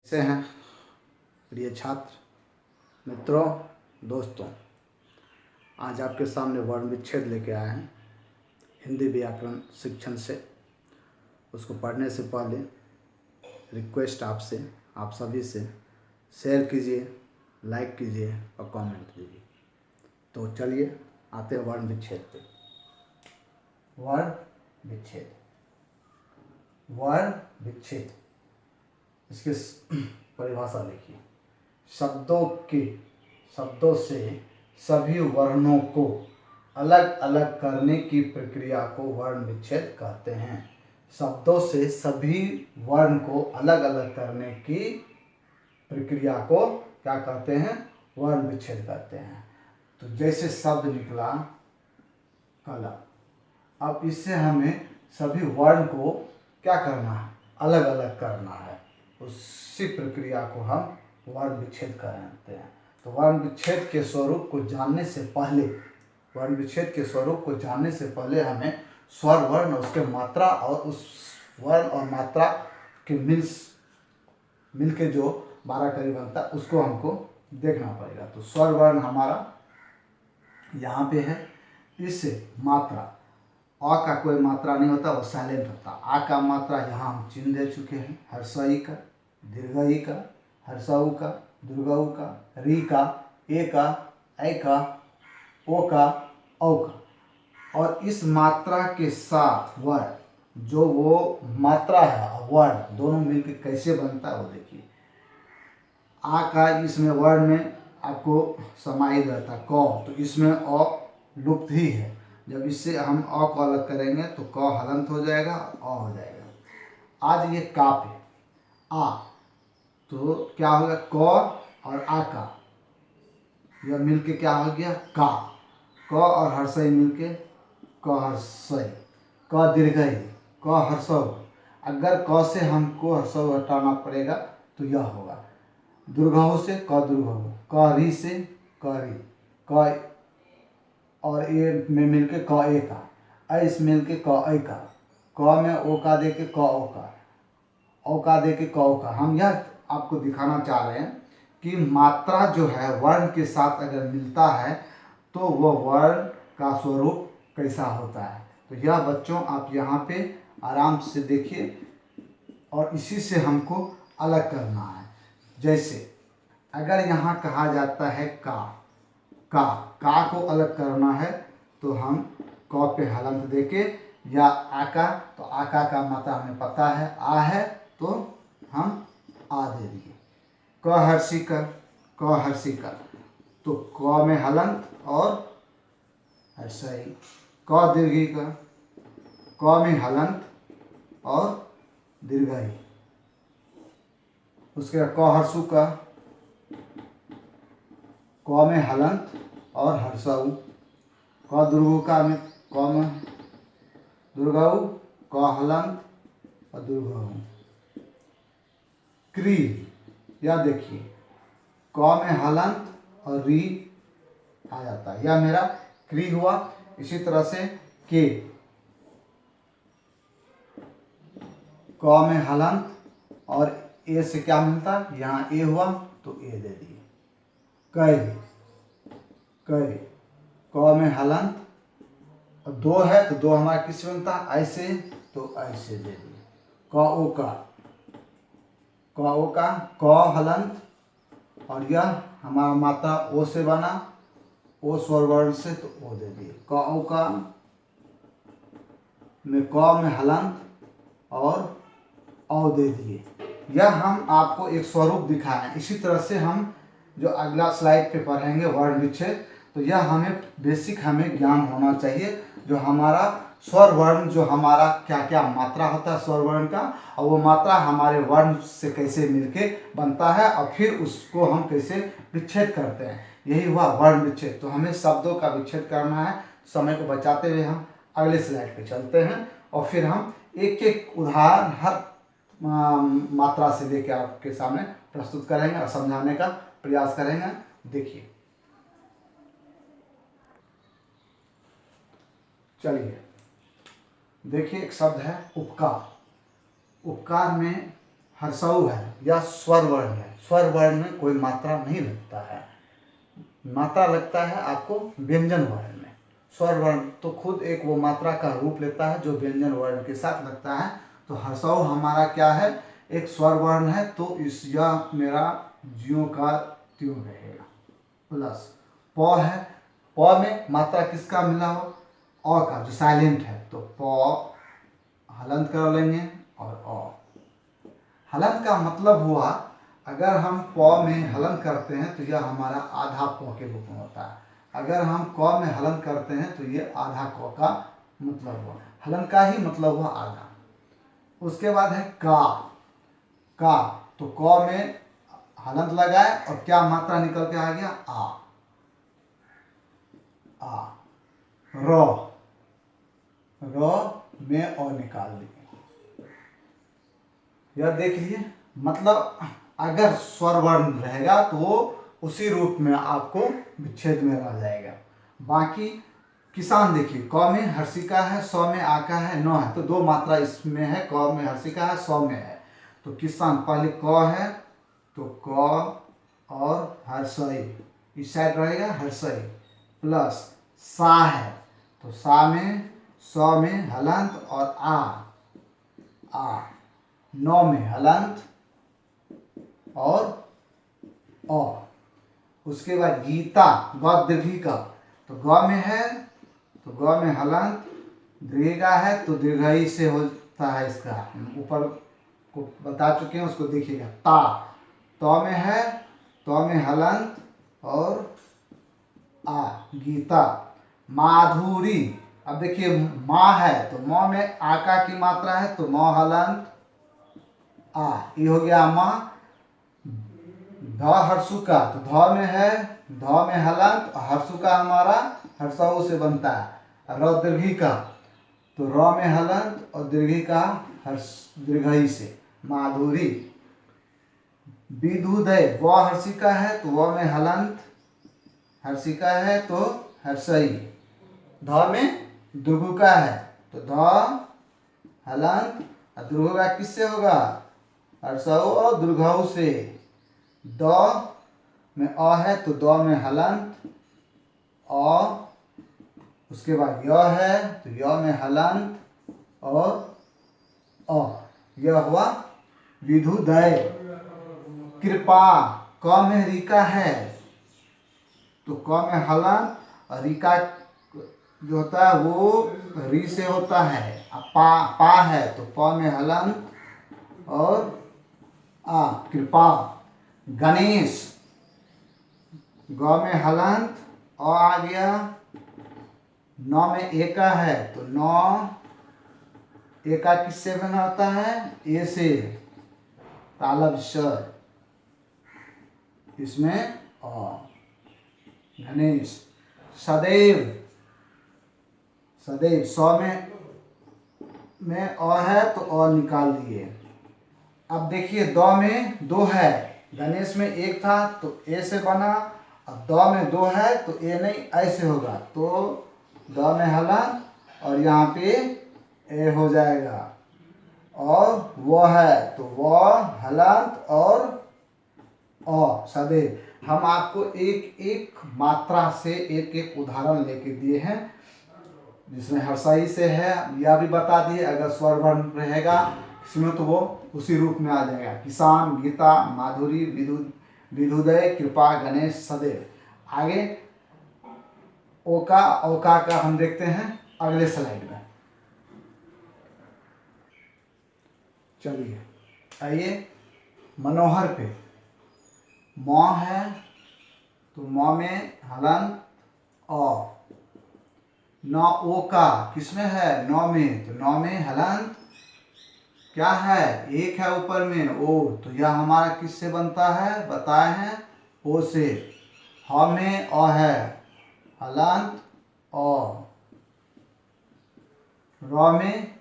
कैसे हैं प्रिय छात्र मित्रों, दोस्तों। आज आपके सामने वर्ण विच्छेद लेके आए हैं हिंदी व्याकरण शिक्षण से। उसको पढ़ने से पहले रिक्वेस्ट आपसे, आप सभी से शेयर कीजिए, लाइक कीजिए और कमेंट दीजिए। तो चलिए आते हैं वर्ण विच्छेद पे। वर्ण विच्छेद, वर्ण विच्छेद, इसकी परिभाषा देखिए। शब्दों से सभी वर्णों को अलग अलग करने की प्रक्रिया को वर्ण विच्छेद कहते हैं। शब्दों से सभी वर्ण को अलग अलग करने की प्रक्रिया को क्या कहते हैं? वर्ण विच्छेद कहते हैं। तो जैसे शब्द निकला कलम, अब इससे हमें सभी वर्ण को क्या करना है? अलग अलग करना है। उसी प्रक्रिया को हम वर्ण विच्छेद कहते हैं। तो वर्ण विच्छेद के स्वरूप को जानने से पहले, वर्ण विच्छेद के स्वरूप को जानने से पहले हमें स्वर वर्ण और उसके मात्रा और उस वर्ण और मात्रा के मिल के जो 12 कड़ी बनता है उसको हमको देखना पड़ेगा। तो स्वर वर्ण हमारा यहाँ पे है। इससे मात्रा, अ का कोई मात्रा नहीं होता, वो साइलेंट होता। आ का मात्रा यहाँ हम चिन्ह दे चुके हैं। हर्षई का, दीर्घई का, हर्षऊ का, दुर्गऊ का, री का, ए का, ऐ का, ओ का, औ का। और इस मात्रा के साथ वर्ण, जो वो मात्रा है वर्ण, दोनों मिलकर कैसे बनता है वो देखिए। आ का इसमें वर्ण में आपको समाहित रहता है क, तो इसमें अ लुप्त ही है। जब इससे हम अ को अलग करेंगे तो क हलंत हो जाएगा, अ हो जाएगा। आज ये का पे आ, तो क्या होगा? क और आ का यह मिलके क्या हो गया? का। क और हर्षई मिलके क हर्षई, क दीर्घई, क हर्षऊ। अगर क से हमको हर्षऊ हटाना पड़ेगा तो यह होगा। दुर्घऊ से क दुर्घऊ, क री से क री, क और ए में मिलके क ए का, ऐ से मिलके क ऐ का, क में ओ का दे के क ओ का, ओ का दे के क ओ का। हम यह आपको दिखाना चाह रहे हैं कि मात्रा जो है वर्ण के साथ अगर मिलता है तो वह वर्ण का स्वरूप कैसा होता है। तो यह बच्चों आप यहाँ पे आराम से देखिए और इसी से हमको अलग करना है। जैसे अगर यहाँ कहा जाता है का को अलग करना है तो हम क पे हलंत देके, या आका, तो आका का मात्रा हमें पता है आ है तो हम आ दे दिए। क हर्षी का, तो क में हलंत और हर्षई। क दीर्घी का, क में हलंत और दीर्घई। उसके बाद क हर्षु का, क में हलंत और हर्षऊ। क दुर्गु का में क में दुर्गऊ, क हलंत और दुर्गऊ। क्री, यह देखिए क में हलंत और री आ जाता है, यह मेरा क्री हुआ। इसी तरह से के, क में हलंत और ए से क्या मिलता? यहाँ ए हुआ तो ए दे दिए। कै, क में हलंत और दो है तो दो हमारा किस बनता? ऐसे, तो ऐसे दे दिए। क ओ का, क हलंत और यह हमारा मात्रा ओ से बना, ओ स्वर वर्ण से, तो ओ दे दिए। क ओ का में क में हलंत और औ दे दिए। यह हम आपको एक स्वरूप दिखाएं। इसी तरह से हम जो अगला स्लाइड पे पढ़ेंगे वर्ण विच्छेद, तो यह हमें बेसिक हमें ज्ञान होना चाहिए। जो हमारा स्वर वर्ण, जो हमारा क्या क्या मात्रा होता है स्वर वर्ण का, और वो मात्रा हमारे वर्ण से कैसे मिलके बनता है और फिर उसको हम कैसे विच्छेद करते हैं, यही हुआ वर्ण विच्छेद। तो हमें शब्दों का विच्छेद करना है। समय को बचाते हुए हम अगले स्लाइड पे चलते हैं और फिर हम एक एक उदाहरण हर मात्रा से लेकर आपके सामने प्रस्तुत करेंगे और समझाने का प्रयास करेंगे। देखिए, चलिए देखिए, एक शब्द है उपकार। उपकार में हर्षऊ है या स्वर वर्ण है। स्वर वर्ण में कोई मात्रा नहीं लगता है, मात्रा लगता है आपको व्यंजन वर्ण में। स्वर वर्ण तो खुद एक वो मात्रा का रूप लेता है जो व्यंजन वर्ण के साथ लगता है। तो हर्षऊ हमारा क्या है, एक स्वर वर्ण है, तो इस यह मेरा ज्यों का त्यों रहेगा। प्लस प है, प में मात्रा किसका मिला हो, अ का, जो साइलेंट है, तो प हलंत कर लेंगे और अ। हलंत का मतलब हुआ, अगर हम प में हलंत करते हैं तो यह हमारा आधा प के रूप में होता है। अगर हम क में हलंत करते हैं तो ये आधा क का मतलब हुआ। हलंत का ही मतलब हुआ आधा। उसके बाद है का। का तो क में हलंत लगाए और क्या मात्रा निकल के आ गया, आ। आ। र में अ निकाल दिए। यह देख लिए, मतलब अगर स्वर वर्ण रहेगा तो वो उसी रूप में आपको विच्छेद में रह जाएगा। बाकी किसान देखिए, क में हर्षिका है, स में आका है, न है, तो दो मात्रा इसमें है, क में हर्षिका है, स में है। तो किसान पहले क है तो क और हर्षई, इस साइड रहेगा हर्षई, प्लस सा है तो सा में, स में हलंत और आ, नौ में हलंत और अ। उसके बाद गीता, ग दीर्घिका, तो ग में है तो ग में हलंत, दीर्घिका है तो दीर्घई से होता है, इसका ऊपर को बता चुके हैं, उसको देखिएगा। ता, त में है, त में हलंत और आ, गीता। माधुरी, अब देखिए माँ है तो माँ में आका की मात्रा है तो माँ हलंत आ, ये हो गया माँ। ध हर्षुका, तो ध में है, ध में हलंत, हर्षुका हमारा हर्षऊ से बनता है। र दीर्घिका, तो र में हलंत और दीर्घिका हर्ष दीर्घई से, माधुरी। विदुदय, व हर्षिका है तो व में हलंत, हर्षिका है तो हर्षई। ध में दुर्घुका है तो ध हलंत, और दुर्घुका किससे होगा, हर्षऊ और दुर्घऊ से। द में अ है तो द में हलंत, अ। उसके बाद य है तो य में हलंत और अ, यह हुआ विदुदय। कृपा, क में रिका है तो क में हलंत, और रिका जो होता है वो री से होता है। पा है तो प में हलंत और आ, कृपा। गणेश, ग में हलंत, अ आ गया, नौ में एका है तो नौ, एका किससे बना होता है, ए से, तालब स, इसमें अ, गणेश। सदैव, सदैव स में अ है तो अ निकाल दिए। अब देखिए द में दो है, गणेश में एक था तो ए से बना, अब द में दो है तो ए नहीं ऐसे होगा, तो द में हलन और यहाँ पे ए हो जाएगा। और वो है तो वो हलंत और अ, सदैव। हम आपको एक एक मात्रा से एक एक उदाहरण लेके दिए हैं, जिसमें हर्षाई से है यह भी बता दिए। अगर स्वर वर्ण रहेगा इसमें तो वो उसी रूप में आ जाएगा। किसान, गीता, माधुरी, विदुदय, कृपा, गणेश, सदैव। आगे ओका, औका का हम देखते हैं अगले स्लाइड में। चलिए आइए मनोहर पे। म है तो म में हलंत अ। न ओका किसमें है, नौ में, तो नौ में हलंत क्या है, एक है ऊपर में ओ, तो यह हमारा किससे बनता है बताए हैं, ओ से। ह में अ है, हलंत अ। र में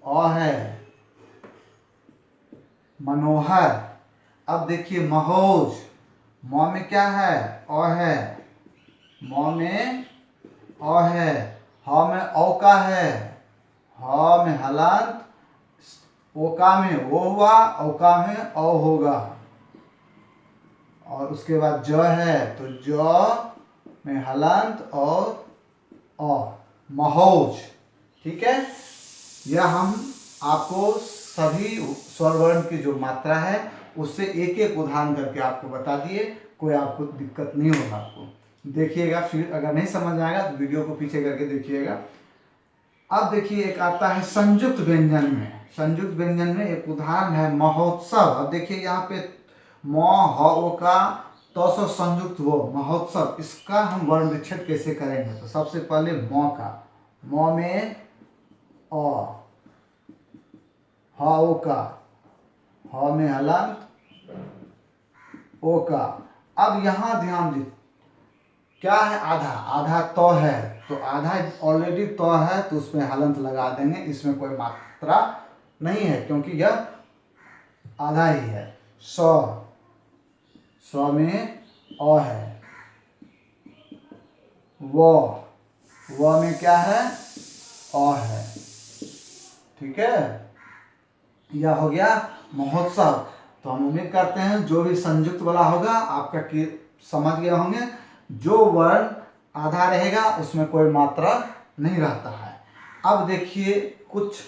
अ है, मनोहर। अब देखिए महोज, म में क्या है, अ है, म में अ है, ह में औ का है, ह में हलंत, ओका में ओ हुआ, औका में औ होगा। और उसके बाद ज है तो ज में हलंत और अ, महौज। ठीक है, यह हम आपको सभी स्वर वर्ण की जो मात्रा है उससे एक एक उदाहरण करके आपको बता दिए, कोई आपको दिक्कत नहीं होगा। आपको देखिएगा, फिर अगर नहीं समझ में आएगा तो वीडियो को पीछे करके देखिएगा। अब देखिए एक आता है संयुक्त व्यंजन में। संयुक्त व्यंजन में एक उदाहरण है महोत्सव। अब देखिए यहाँ पे म ह का तो संयुक्त वो महोत्सव, इसका हम वर्ण विच्छेद कैसे करेंगे। तो सबसे पहले म का, म में अ, ह का, ह में हलंत, ओ का। अब यहाँ ध्यान दीजिए, क्या है आधा, आधा तो है तो आधा ऑलरेडी तो है तो उसमें हलंत लगा देंगे, इसमें कोई मात्रा नहीं है क्योंकि यह आधा ही है। स, स में अ है, व में क्या है, अ है। ठीक है, यह हो गया महोत्सव। तो हम उम्मीद करते हैं जो भी संयुक्त वाला होगा आपका समझ गए होंगे। जो वर्ण आधा रहेगा उसमें कोई मात्रा नहीं रहता है। अब देखिए कुछ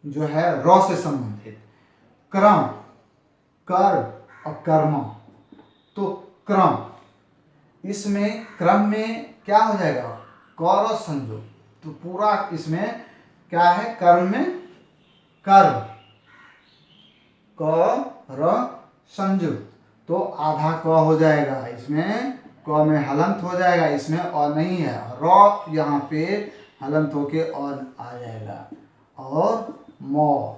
जो है र से संबंधित क्रम, कर और कर्म। तो क्रम, इसमें क्रम में क्या हो जाएगा, कर और संयुक्त। तो पूरा इसमें क्या है, कर्म में कर्म, क र संयुक्त, तो आधा क हो जाएगा, इसमें क में हलंत हो जाएगा, इसमें अ नहीं है, र यहाँ पे हलंत होके अ आ जाएगा, और म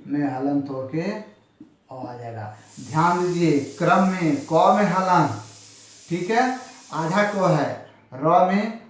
में हलंत होके अ आ जाएगा। ध्यान दीजिए, क्रम में क में हलंत, ठीक है, आधा क है, र में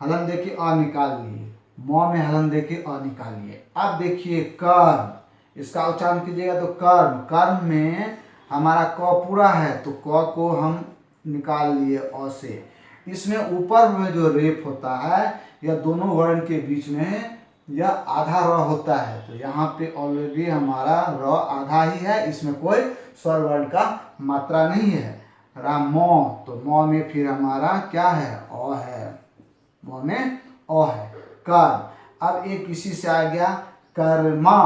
हलंत देखिए अ निकाल लिए, म में हलंत देखिए अ निकालिए। अब देखिए कर्म, इसका उच्चारण कीजिएगा तो कर्म, कर्म में हमारा क पूरा है तो क को हम निकाल लिए अ से। इसमें ऊपर में जो रेप होता है यह दोनों वर्ण के बीच में यह आधा र होता है, तो यहाँ पे ऑलरेडी हमारा र आधा ही है, इसमें कोई स्वर वर्ण का मात्रा नहीं है। राम म, तो म में फिर हमारा क्या है, अ है, म में अ है। कर्म, अब एक इसी से आ गया कर्मा,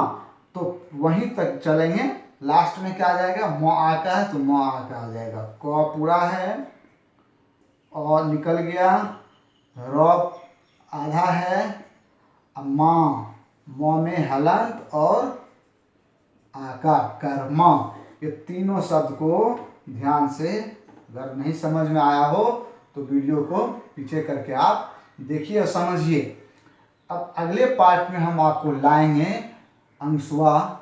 तो वहीं तक चलेंगे, लास्ट में क्या आ जाएगा, म आ का है तो म आ का हो जाएगा, क पूरा है, अ निकल गया, र आधा है, माँ, म में हलंत और आका, कर्मा। ये तीनों शब्द को ध्यान से, अगर नहीं समझ में आया हो तो वीडियो को पीछे करके आप देखिए और समझिए। अब अगले पार्ट में हम आपको लाएंगे अंशवा,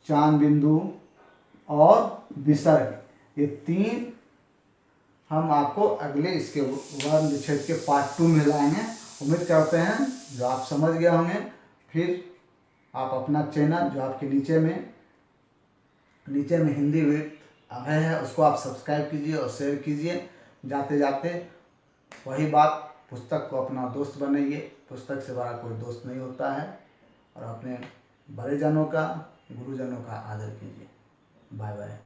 चांद बिंदु और विसर्ग। ये तीन हम आपको अगले इसके वर्ण विच्छेद के पार्ट 2 में लाएंगे। उम्मीद करते हैं जो आप समझ गए होंगे। फिर आप अपना चैनल जो आपके नीचे में हिंदी विद अभय है उसको आप सब्सक्राइब कीजिए और शेयर कीजिए। जाते जाते वही बात, पुस्तक को अपना दोस्त बनाइए, पुस्तक से बड़ा कोई दोस्त नहीं होता है। और अपने बड़े जनों का, गुरुजनों का आदर कीजिए। Bye bye.